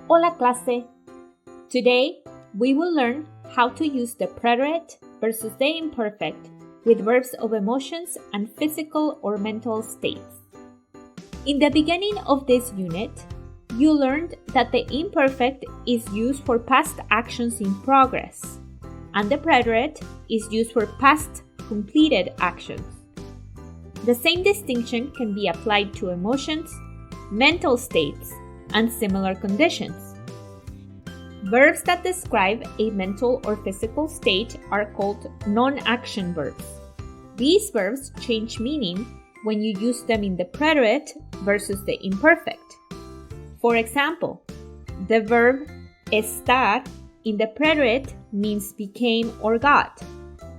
Hola clase! Today, we will learn how to use the preterit versus the imperfect with verbs of emotions and physical or mental states. In the beginning of this unit, you learned that the imperfect is used for past actions in progress, and the preterit is used for past completed actions. The same distinction can be applied to emotions, mental states, and similar conditions. Verbs that describe a mental or physical state are called non-action verbs. These verbs change meaning when you use them in the preterit versus the imperfect. For example, the verb estar in the preterit means became or got,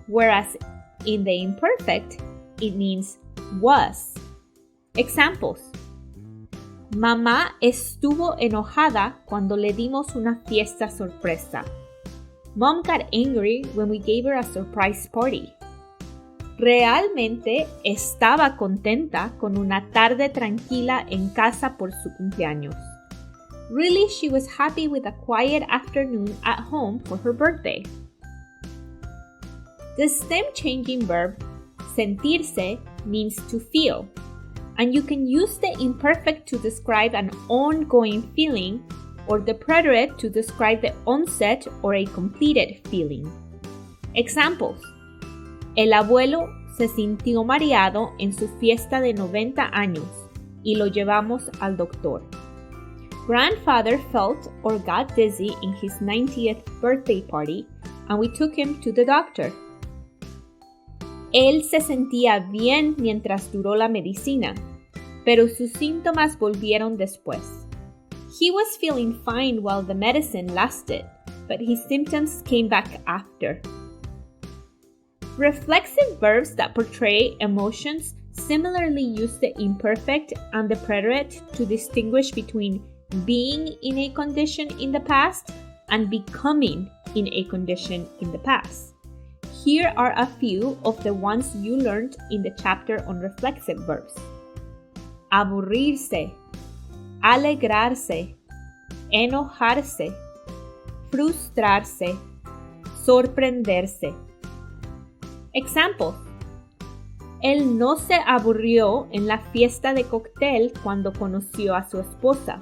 whereas in the imperfect, it means was. Examples: Mamá estuvo enojada cuando le dimos una fiesta sorpresa. Mom got angry when we gave her a surprise party. Realmente estaba contenta con una tarde tranquila en casa por su cumpleaños. Really, she was happy with a quiet afternoon at home for her birthday. The stem-changing verb sentirse means to feel, and you can use the imperfect to describe an ongoing feeling or the preterit to describe the onset or a completed feeling. Examples: El abuelo se sintió mareado en su fiesta de 90 años y lo llevamos al doctor. Grandfather felt or got dizzy in his 90th birthday party and we took him to the doctor. Él se sentía bien mientras duró la medicina, pero sus síntomas volvieron después. He was feeling fine while the medicine lasted, but his symptoms came back after. Reflexive verbs that portray emotions similarly use the imperfect and the preterit to distinguish between being in a condition in the past and becoming in a condition in the past. Here are a few of the ones you learned in the chapter on reflexive verbs. Aburrirse, alegrarse, enojarse, frustrarse, sorprenderse. Examples: Él no se aburrió en la fiesta de cóctel cuando conoció a su esposa,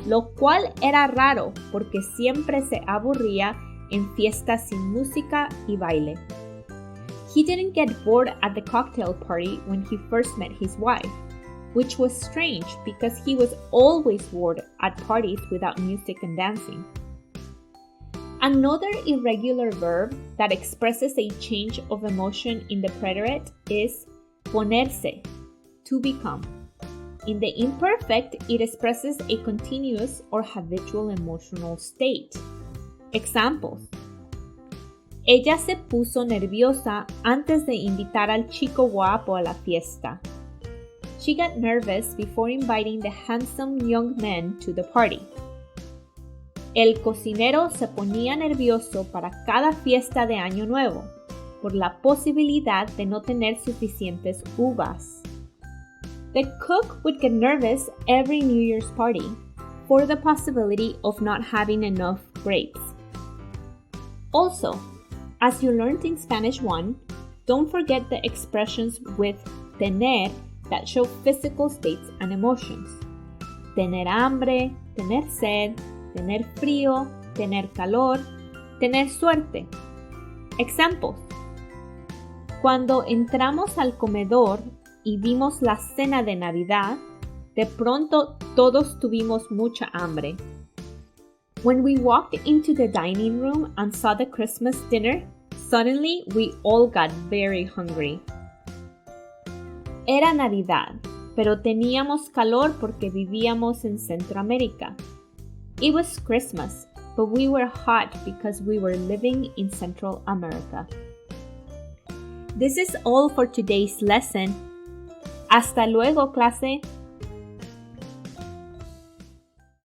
lo cual era raro porque siempre se aburría en fiestas sin música y baile. He didn't get bored at the cocktail party when he first met his wife, which was strange because he was always bored at parties without music and dancing. Another irregular verb that expresses a change of emotion in the preterit is ponerse, to become. In the imperfect, it expresses a continuous or habitual emotional state. Examples: Ella se puso nerviosa antes de invitar al chico guapo a la fiesta. She got nervous before inviting the handsome young man to the party. El cocinero se ponía nervioso para cada fiesta de Año Nuevo, por la posibilidad de no tener suficientes uvas. The cook would get nervous every New Year's party for the possibility of not having enough grapes. Also, as you learned in Spanish 1, don't forget the expressions with tener that show physical states and emotions. Tener hambre, tener sed, tener frío, tener calor, tener suerte. Examples: Cuando entramos al comedor y vimos la cena de Navidad, de pronto todos tuvimos mucha hambre. When we walked into the dining room and saw the Christmas dinner, suddenly we all got very hungry. Era Navidad, pero teníamos calor porque vivíamos en Centroamérica. It was Christmas, but we were hot because we were living in Central America. This is all for today's lesson. Hasta luego, clase.